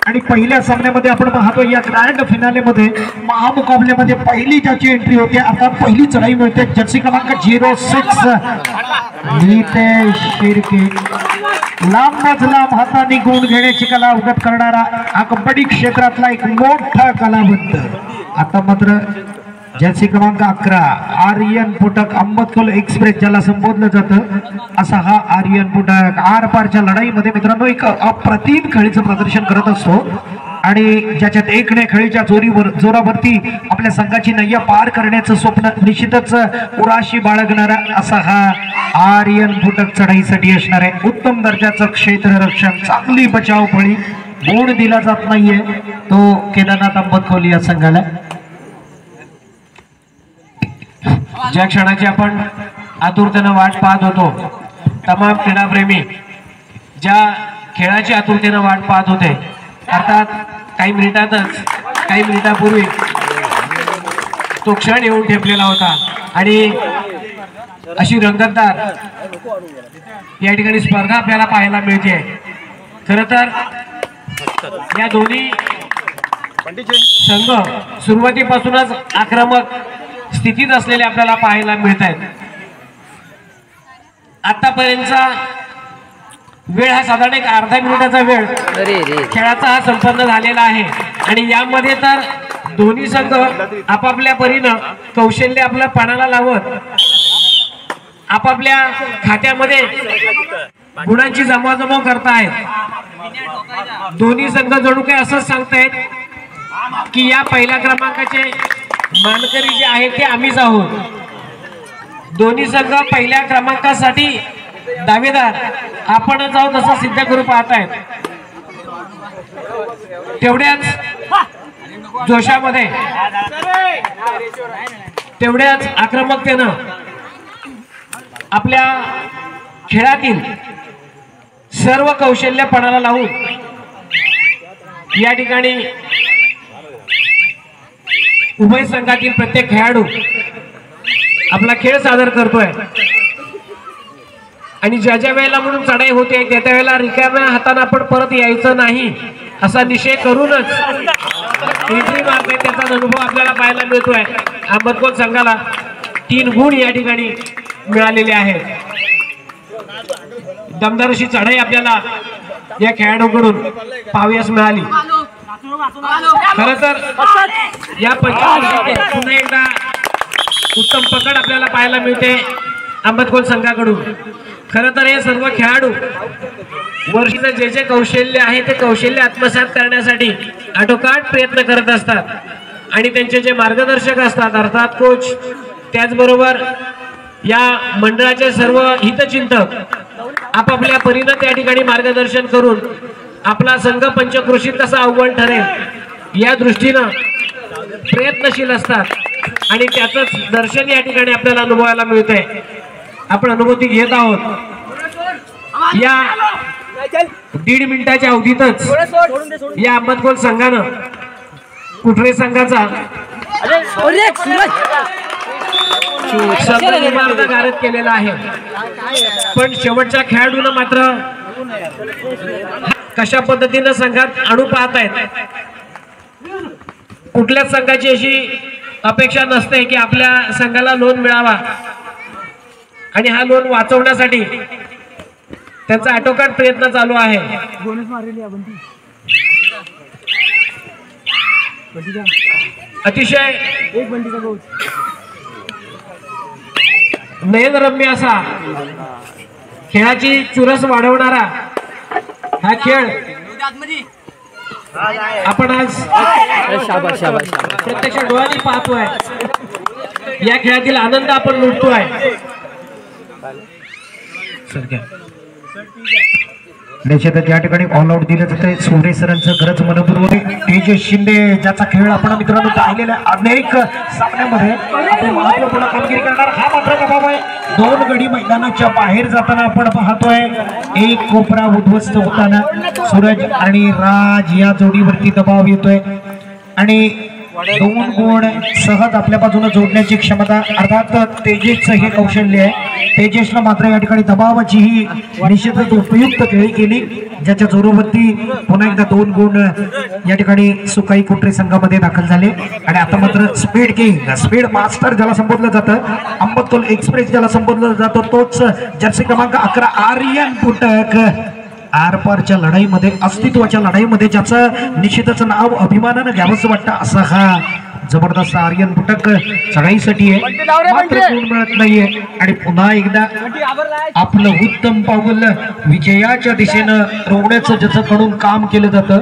आणि पहिल्या सामन्यामध्ये आपण पाहतो या ग्रँड फिनालेमध्ये महामुकाबल्यामध्ये पहिली ज्याची एंट्री होते आता पहिली चढाई मिळते जर्सी क्रमांक 06 नितेश शिर्के। लांबच लांब हाताने गुण घेण्याची कला अवगत करणारा हा कबड्डी क्षेत्रातला एक मोठा कलावंत। आता मात्र जर्सी क्रमांक 11 आर्यन पुटक अंबतकोल एक्सप्रेस ज्याला संबोधलं जातं असा हा आर्यन पुटक आरपारच्या लढाईमध्ये मित्रांनो एक अप्रतिम खेळीचं प्रदर्शन करत असतो आणि ज्याच्यात एकने खेळीच्या जोरावरती आपल्या संघाची नय्या पार करण्याचं स्वप्न निश्चितच उराशी बाळगणारा असा हा आर्यन पुटक चढाईसाठी असणार आहे। उत्तम दर्जाचं क्षेत्ररक्षण, चांगली बचाव फळी, गुण दिला जात नाहीये तो केदारनाथ अंबतकोल या संघाला। ज्या क्षणाची आपण आतुरतेनं वाट पाहत होतो, तमाम क्रीडाप्रेमी ज्या खेळाची आतुरतेनं वाट पाहत होते, अर्थात काही मिनिटापूर्वी तो क्षण येऊन ठेपलेला होता आणि अशी रंगतदार या ठिकाणी स्पर्धा आपल्याला पाहायला मिळते। खरं तर या दोन्ही संघ सुरुवातीपासूनच आक्रमक स्थितीत असलेले आपल्याला पाहायला मिळत आहेत। आतापर्यंतचा वेळ हा साधारण एक अर्धा मिनिटाचा वेळ खेळाचा हा संपन्न झालेला आहे आणि यामध्ये तर दोन्ही संघ आपापल्या परीनं कौशल्य आपल्या पणाला लावत आपापल्या खात्यामध्ये गुणांची जमवाजमव करतायत। दोन्ही संघ जणू काही असंच सांगतायत की या पहिल्या क्रमांकाचे मानकरी जे आहे ते आम्हीच आहोत। दोन्ही संघ पहिल्या क्रमांकासाठी दावेदार आपणच आहोत असं सिद्ध करू पाहतायत। तेवढ्याच जोशामध्ये तेवढ्याच आक्रमकतेनं आपल्या खेळातील सर्व कौशल्य पणाला लावून या ठिकाणी उभय संघातील प्रत्येक खेळाडू आपला खेळ सादर करतोय आणि ज्या ज्या वेळेला म्हणून चढाई होते त्या त्या वेळेला रिकाम्या हाताने आपण परत यायचं नाही असा निश्चय करूनच एंट्री मारते। त्याचा अनुभव आपल्याला पाहायला मिळतोय। अंबतकोल संघाला 3 गुण या ठिकाणी मिळालेले आहेत। दमदार अशी चढाई आपल्याला या खेळाडूंकडून पाहावयास मिळाली। खरं तर या पंचकृषीत पुन्हा एकदा उत्तम पकड आपल्याला पाहायला मिळते अंबतकोल संघाकडून। खरं तर हे सर्व खेळाडू वर्षीचं जे जे कौशल्य आहे ते कौशल्य आत्मसात करण्यासाठी आटोकाट प्रयत्न करत असतात आणि त्यांचे जे मार्गदर्शक असतात अर्थात कोच, त्याचबरोबर या मंडळाचे सर्व हितचिंतक आपापल्या परीनं त्या ठिकाणी मार्गदर्शन करून आपला संघ पंचकृषीत कसा अव्वल ठरेल या दृष्टीनं प्रयत्नशील असतात आणि त्याचंच दर्शन या ठिकाणी आपल्याला अनुभवायला मिळतंय। आपण अनुभूती घेत आहोत। या 1.5 मिनिटाच्या अवधीतच या अंबतकोल संघानं कुठरे संघाचा गारद केलेला आहे, पण शेवटच्या खेळाडूनं मात्र कशा पद्धतीनं संघात आणू पाहतायत। कुठल्याच संघाची अशी अपेक्षा नसते की आपल्या संघाला लोन मिळावा आणि हा लोन वाचवण्यासाठी त्यांचा आटोकाट प्रयत्न चालू आहे। अतिशय नयनरम्य असा खेळाची चुरस वाढवणारा हा खेळ आपण आज प्रत्यक्ष डोळ्यांनी पाहतोय। या खेळातील आनंद आपण लुटतोय। निश्चितच या ठिकाणी ऑल आउट दिलं जाते सोरे सरांचं खरंच मनपूर्वक। तेजस शिंदे ज्याचा खेळ आपण मित्रांनो पाहिलेल्या अनेक सामन्यामध्ये आपण महत्वपूर्ण कामगिरी करणार हा मात्र दबाव आहे। 2 गडी मैदानाच्या बाहेर जाताना आपण पाहतोय एक कोपरा उद्ध्वस्त होताना सूरज आणि राज या जोडीवरती दबाव येतोय आणि 2 गुण सहज आपल्या बाजूने जोडण्याची क्षमता, अर्थात तेजेशचं हे कौशल्य आहे. तेजेशनं मात्र या ठिकाणी दबावाची ही निश्चितच उपयुक्त खेळी केली, ज्याच्या जोरावरती पुन्हा एकदा 2 गुण या ठिकाणी सुकाई कोटरे संघामध्ये दाखल झाले. आणि आता मात्र स्पीड किंग, स्पीड मास्टर ज्याला संबोधलं जातं, अंबतकोल एक्सप्रेस ज्याला संबोधलं जातं, तोच जर्सी क्रमांक 11 आर्यन पुटक आरपारच्या लढाईमध्ये, अस्तित्वाच्या लढाईमध्ये ज्याचं निश्चितच नाव अभिमानानं घ्यावंसं वाटतं, असा हा जबरदस्त आर्यन पुटक चढाईसाठी आहे, मात्र गुण मिळत नाहीये. आणि पुन्हा एकदा आपलं उत्तम पाऊल विजयाच्या दिशेनं रोवण्याचं ज्याचं कडून काम केलं जातं,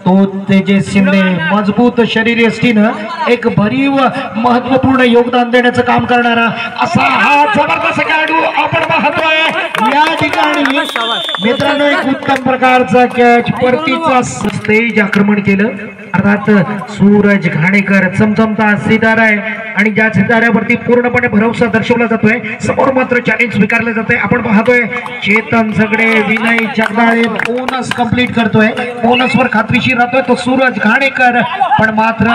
तो तेजस शिंदे मजबूत शरीरयष्टीनं एक भरीव महत्वपूर्ण योगदान देण्याचं काम करणारा असा हा जबरदस्त खेळाडू आपण पाहतोय या ठिकाणी. मित्रांनो, एक उत्तम प्रकारचा कॅच, परतीचा स्टेज आक्रमण केलं. अर्थात सूरज घाणेकर चमचमता सितारा आहे आणि ज्या सिताऱ्यावरती पूर्णपणे भरवसा दर्शवला जातोय, समोर मात्र चॅलेंज स्वीकारलं जातंय. आपण पाहतोय चेतन झगडे, विनय जगदाळे बोनस कंप्लीट करतोय, बोनसवर खात्रीशीर राहतोय तो सूरज घाणेकर, पण मात्र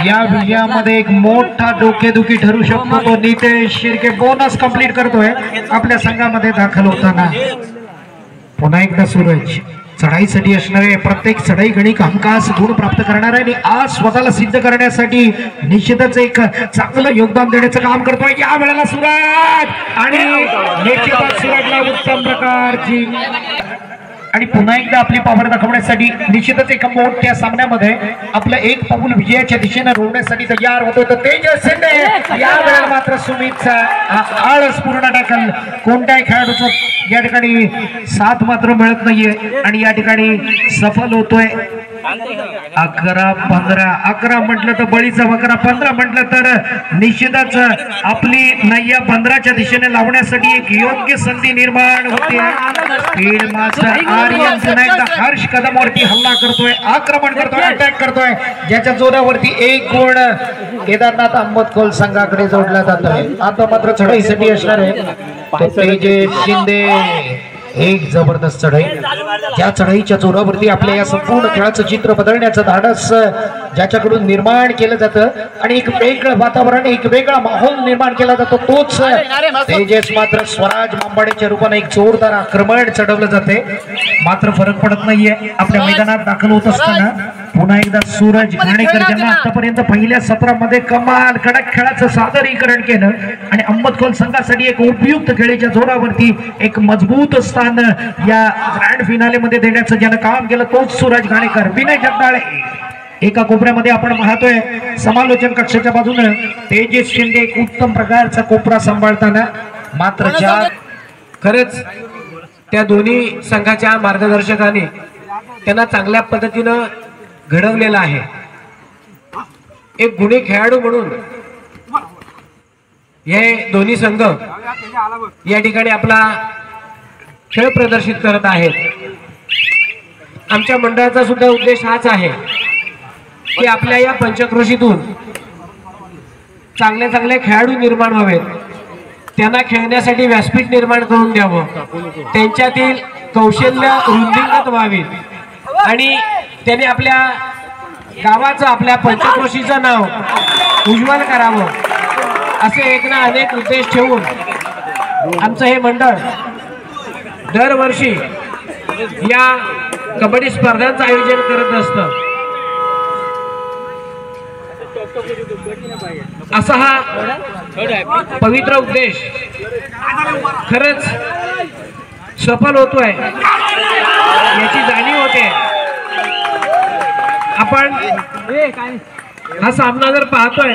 या विजयामध्ये एक मोठा डोकेदुखी ठरू शकतो तो नितेश शिर्के, बोनस कंप्लीट करतोय आपल्या संघामध्ये दाखल होताना. पुन्हा एकदा सूरज चढाईसाठी असणारे, प्रत्येक चढाई गणिक हमखास गुण प्राप्त करणार आहे आणि आज स्वतःला सिद्ध करण्यासाठी निश्चितच एक चांगलं योगदान देण्याचं काम करतोय या वेळेला सूरज. आणि निश्चितच सूरजला उत्तम प्रकारची आणि पुन्हा एकदा आपली पावर दाखवण्यासाठी निश्चितच एका मोठ्या सामन्यामध्ये आपलं एक पाऊल विजयाच्या दिशेनं रोवण्यासाठी तयार होतो तर तेजस शिंदे. या वेळेला मात्र सुमितचा आळस पूर्ण टाकल, कोणत्याही खेळाडूचं या ठिकाणी साथ मात्र मिळत नाहीये आणि या ठिकाणी सफल होतोय. 11-15, 11 म्हटलं तर बळीचा वकरा, 15 म्हटलं तर निश्चितच आपली नय्या 15च्या दिशेने लावण्यासाठी एक योग्य संधी निर्माण होते. स्पीड मास्टर आर्यन पुन्हा एकदा हर्ष कदमवरती हल्ला करतोय, आक्रमण करतोय, अटॅक करतोय, ज्याच्या जोरावरती 1 गुण केदारनाथ अंबतकोल संघाकडे जोडला जातोय. आता मात्र चढाईसाठी असणार आहे तेजस शिंदे. एक जबरदस्त चढाई, ज्या चढाईच्या जोरावरती आपल्या या संपूर्ण खेळाचं चित्र बदलण्याचं धाडस ज्याच्याकडून निर्माण केलं जातं आणि एक वेगळं वातावरण, एक वेगळा माहोल निर्माण केला जातो, तोच तेजस. मात्र स्वराज मांबाडेच्या रूपाने एक जोरदार आक्रमण चढवलं जाते, मात्र फरक पडत नाहीये. आपल्या मैदानात दाखल होत असताना पुन्हा एकदा सूरज घाणेकर, ज्यांना आतापर्यंत पहिल्या सत्रामध्ये कमाल कडक खेळाचं सादरीकरण केलं आणि अंबतकोल संघासाठी एक उपयुक्त खेळीच्या जोरावरती एक मजबूत स्थान या ग्रँड फिनाले मध्ये देण्याचं ज्यानं काम केलं, तोच सूरज घाणेकर. विनय जगदाळे एका कोपऱ्यामध्ये आपण पाहतोय समालोचन कक्षाच्या बाजूने तेजस शिंदे एक उत्तम प्रकारचा कोपरा सांभाळताना, मात्र ज्या खरंच त्या दोन्ही संघाच्या मार्गदर्शकाने त्यांना चांगल्या पद्धतीनं घडवलेलं आहे. एक गुणी खेळाडू म्हणून हे दोन्ही संघ या ठिकाणी आपला खेळ प्रदर्शित करत आहेत. आमच्या मंडळाचा सुद्धा उद्देश हाच आहे की आपल्या या पंचक्रोशीतून चांगले चांगले खेळाडू निर्माण व्हावेत, त्यांना खेळण्यासाठी व्यासपीठ निर्माण करून द्यावं, त्यांच्यातील कौशल्य वृद्धिंगत व्हावी आणि त्यांनी आपल्या गावाचं, आपल्या पंचक्रोशीचं नाव उज्ज्वल करावं, असे एक ना अनेक उद्देश ठेवून आमचं हे मंडळ दरवर्षी या कबड्डी स्पर्धांचं आयोजन करत असतं. असा हा पवित्र उद्देश खरंच सफल होतोय याची जाणीव होते. आपण हा सामना जर पाहतोय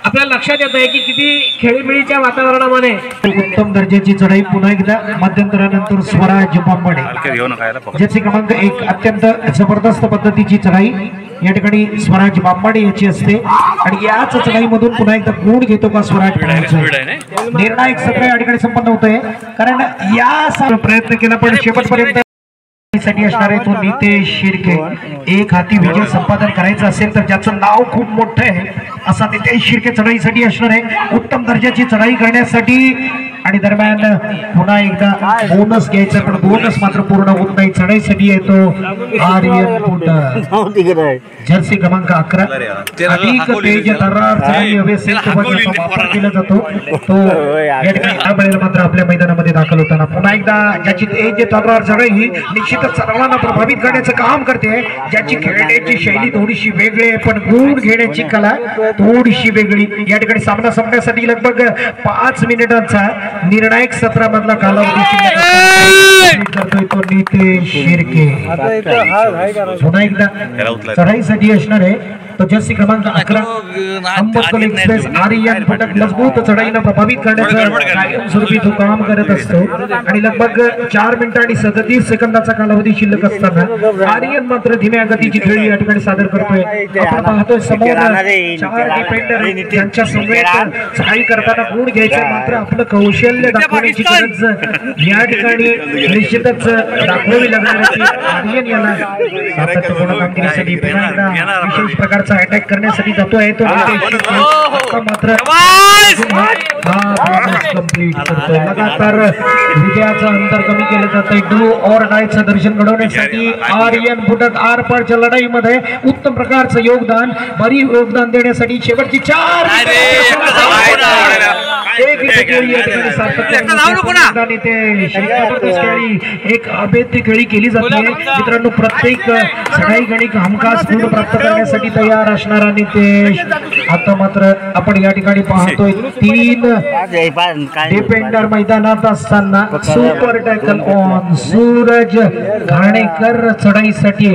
आपल्याला लक्षात येत आहे की किती खेळीमेळीच्या वातावरणामध्ये उत्तम दर्जाची चढाई. पुन्हा एकदा मध्यंतरानंतर स्वराज मांबाडे, ज्याची क्रमांक 1 अत्यंत जबरदस्त पद्धतीची चढाई या ठिकाणी स्वराज मांबाडे याची असते आणि याच चढाईमधून पुन्हा एकदा गुण घेतो का स्वराज. निर्णायक सत्र या ठिकाणी संपन्न होतोय, कारण या प्रयत्न केला पण शेवटपर्यंत साठी असणार आहे तो नितेश शिर्के. एक हाती विजय संपादन करायचं असेल तर ज्याचं नाव खूप मोठं आहे असा नितेश शिर्के चढाईसाठी असणार आहे. उत्तम दर्जाची चढाई करण्यासाठी आणि दरम्यान पुन्हा एकदा बोनस घ्यायचा पण बोनस मात्र पूर्ण होत नाही. चढाईसाठी येतो आर्यन पुटर जर्सी क्रमांक 11 अधिक तेज तर्रार चढाई हवेशीर वापर केला जातो तो या ठिकाणी मात्र आपल्या मैदानामध्ये दाखल होताना पुन्हा एकदा ज्याची तेज तर्रार चढाई ही निश्चितच सर्वांना प्रभावित करण्याचं काम करते. ज्याची खेळण्याची शैली थोडीशी वेगळी आहे पण गुण घेण्याची कला थोडीशी वेगळी. या ठिकाणी सामना संपण्यासाठी लगभग 5 मिनिटांचा निर्णायक सत्रामधला कालावधी करतोय तो नितेश शिर्के. पुन्हा एकदा चढाईसाठी असणार आहे तो जर्सी क्रमांक 11 अंबरकोल एक्सप्रेस आर्यन फटक मजबूत चढाईनं प्रभावित करण्याचं कायमस्वरूपी तो काम करत असतो आणि लगभग 4 मिनिटं आणि 37 सेकंदाचा कालावधी शिल्लक असताना आर्यन मात्र धीम्या गतीची खेळी या ठिकाणी सादर करतोय. आपण पाहतोय समोर 4 डिफेंडर त्यांच्या समवेत चढाई करताना गुण घ्यायचं मात्र आपलं कौशल्य दाखवण्याची गरज या ठिकाणी निश्चितच दाखवावी लागणार होती. आर्यन याला सातत्यपूर्ण कामगिरीसाठी पुन्हा एकदा विशेष प्रकारचा अटॅक करण्यासाठी जातोय तो मात्र कंप्लीट करतोय. लगातार विजयाचं अंतर कमी केलं जातंय. डू ऑर डायचं दर्शन घडवण्यासाठी आर्यन फुटक आरपारच्या लढाईमध्ये उत्तम प्रकारचं योगदान भरीव योगदान देण्यासाठी शेवटची 4 एक अभेद्य खेळी केली जाते. मित्रांनो प्रत्येक चढाई गणिक हमखास गुण प्राप्त करण्यासाठी तयार असणारा नितेश. आता मात्र आपण या ठिकाणी पाहतोय 3 डिफेंडर मैदानात असताना super tackle on Suraj Ghanekar चढाईसाठी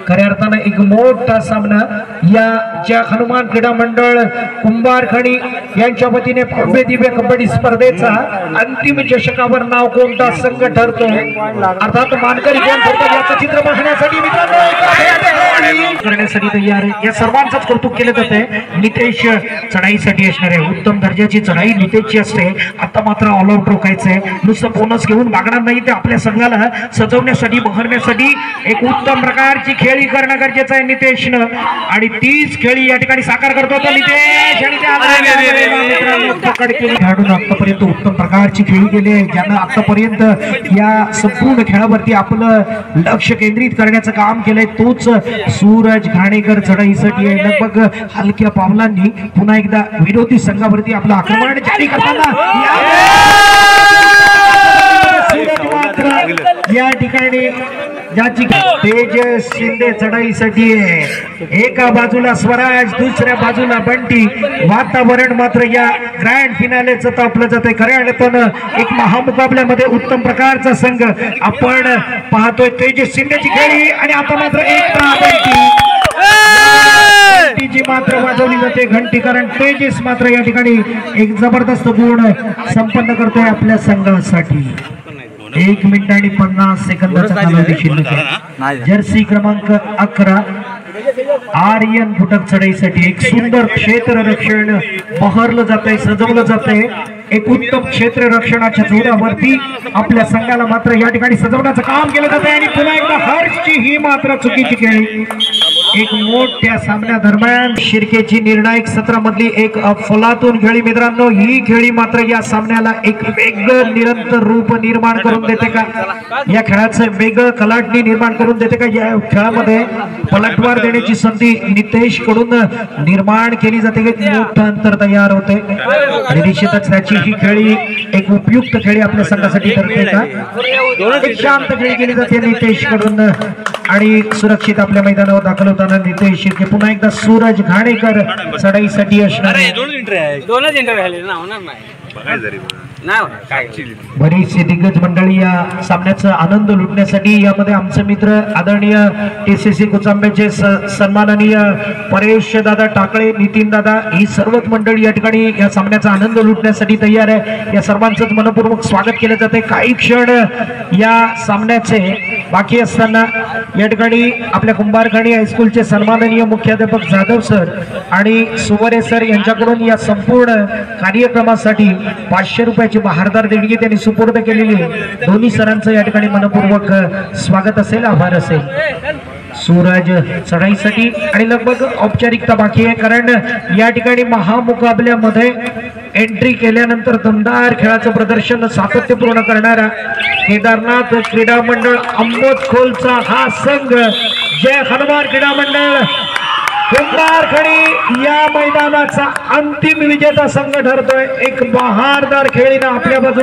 खऱ्या अर्थानं एक मोठा सामना या ज्या हनुमान क्रीडा मंडळ कुंभारखणी यांच्या वतीने भव्य दिव्य कबड्डी स्पर्धेचा अंतिम चषकावर नाव कोणता संघ ठरतो अर्थात मानकरी कोण ठरतो याचं चित्र पाहण्यासाठी करण्यासाठी तयार आहे. या सर्वांचंच कौतुक केलं जाते. नितेश चढाईसाठी असणार आहे. उत्तम दर्जाची चढाई नितेशची असते. आता मात्र ऑल आउट रोखायचंय. नुसतं बोनस घेऊन मागणार नाही ते आपल्या संघाला सजवण्यासाठी बहरण्यासाठी एक उत्तम प्रकारची खेळी करणं गरजेचं आहे नितेशनं आणि तीच खेळी या ठिकाणी साकार करतो तो नितेश आणि पकड केली. खेळाडून आतापर्यंत उत्तम प्रकारची खेळी केली आहे ज्यानं आतापर्यंत या संपूर्ण खेळावरती आपलं लक्ष केंद्रित करण्याचं काम केलंय तोच सूरज घाणेकर चढाईसाठी आहे. लगभग हलक्या पावलांनी पुन्हा एकदा विरोधी संघावरती आपलं आक्रमण जारी करताना या ठिकाणी ज्याची तेज शिंदे चढाईसाठी आहे. एका बाजूला स्वराज दुसऱ्या बाजूला बंटी. वातावरण मात्र या ग्रँड फिनालेचं तापलं जातंय. खऱ्या अर्थानं एक महामुकाबल्यामध्ये उत्तम प्रकारचा संघ आपण पाहतोय. तेज शिंदेची खेळी आणि आता मात्र एक घंटीची मात्र वाजवली जाते घंटी कारण तेजस मात्र या ठिकाणी एक जबरदस्त गुण संपन्न करतोय आपल्या संघासाठी. 1 मिनिट आणि 50 सेकंदाचा कालावधी शिल्लक आहे. जर्सी क्रमांक 11 आर्यन फुटक चढाईसाठी एक सुंदर क्षेत्र रक्षण बहरलं जातंय सजवलं जातंय. एक उत्तम क्षेत्र रक्षणाच्या जोरावरती आपल्या संघाला मात्र या ठिकाणी सजवण्याचं काम केलं जात आहे आणि पुन्हा एकदा हर्षची ही मात्र चुकीची खेळी. एक मोठ्या सामन्या दरम्यान शिर्केची निर्णायक सत्रामधली एक अफलातून खेळी. मित्रांनो ही खेळी मात्र या सामन्याला एक वेगळं निरंतर रूप निर्माण करून देते का या खेळाचं वेगळं कलाटणी निर्माण करून देते का या खेळामध्ये पलटवार देण्याची संधी नितेश कडून निर्माण केली जाते. एक मोठं अंतर तयार होते आणि निश्चितच त्याची ही खेळी एक उपयुक्त खेळी आपल्या संघासाठी ठरते का. एक शांत खेळी केली जाते नितेश कडून आणि सुरक्षित आपल्या मैदानावर दाखल होताना नितेश शिर्के. पुन्हा एकदा सूरज घाणेकर चढाईसाठी असणार. बरीचशी दिग्गज मंडळी या सामन्याचा आनंद लुटण्यासाठी यामध्ये आमचे मित्र आदरणीय TCC कुचांब्याचे सन्माननीय परेश दादा टाकळे नितीन दादा ही सर्वच मंडळी या ठिकाणी या सामन्याचा आनंद लुटण्यासाठी तयार आहे. या सर्वांचंच मनपूर्वक स्वागत केलं जाते. काही क्षण या सामन्याचे बाकी असताना या ठिकाणी आपल्या कुंभारखणी हायस्कूलचे सन्माननीय मुख्याध्यापक जाधव सर आणि सुवरे सर यांच्याकडून या संपूर्ण कार्यक्रमासाठी 500 रुपयाची बहारदार देणगी त्यांनी सुपूर्द केलेली आहे. दोन्ही सरांचं या ठिकाणी मनपूर्वक स्वागत असेल आभार असेल. सूरज चढाईसाठी आणि लगभग औपचारिकता बाकी आहे कारण या ठिकाणी महामुकाबल्यामध्ये एंट्री केल्यानंतर दमदार खेळाचं प्रदर्शन सातत्यपूर्ण करणारा केदारनाथ क्रीडा मंडळ आंबोजखोलचा हा संघ जय हनुमान क्रीडा मंडळ कुंभारखडी या मैदानाचा अंतिम विजेता संघ ठरतोय. एक बहारदार खेळीनं आपल्या बाजूने